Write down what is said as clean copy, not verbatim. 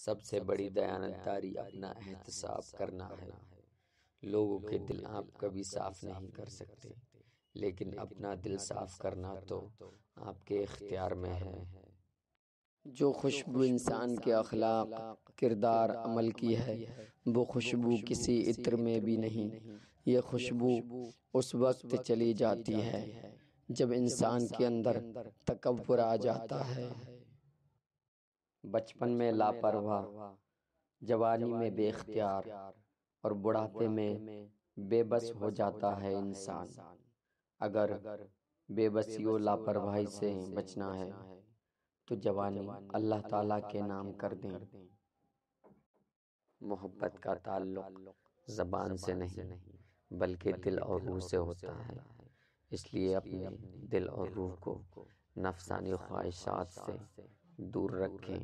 سب سے بڑی دیانتداری اپنا احتساب کرنا ہے۔ لوگوں کے دل آپ کبھی صاف نہیں کر سکتے، لیکن اپنا دل صاف کرنا تو آپ کے اختیار میں ہے۔ جو خوشبو انسان کے اخلاق، کردار، عمل کی ہے، وہ خوشبو کسی عطر میں بھی نہیں۔ یہ خوشبو اس وقت چلی جاتی ہے جب انسان کے اندر تکبر آ جاتا ہے۔ بچپن میں لاپرواہ، جوانی میں بے اختیار اور بڑھاپے میں بے بس ہو جاتا ہے انسان۔ اگر بے بسی و لاپرواہی سے بچنا ہے تو جوانی اللہ تعالیٰ کے نام کر دیں۔ محبت کا تعلق زبان سے نہیں بلکہ دل اور روح سے ہوتا ہے، اس لیے اپنے دل اور روح کو نفسانی خواہشات سے دور رکھیں۔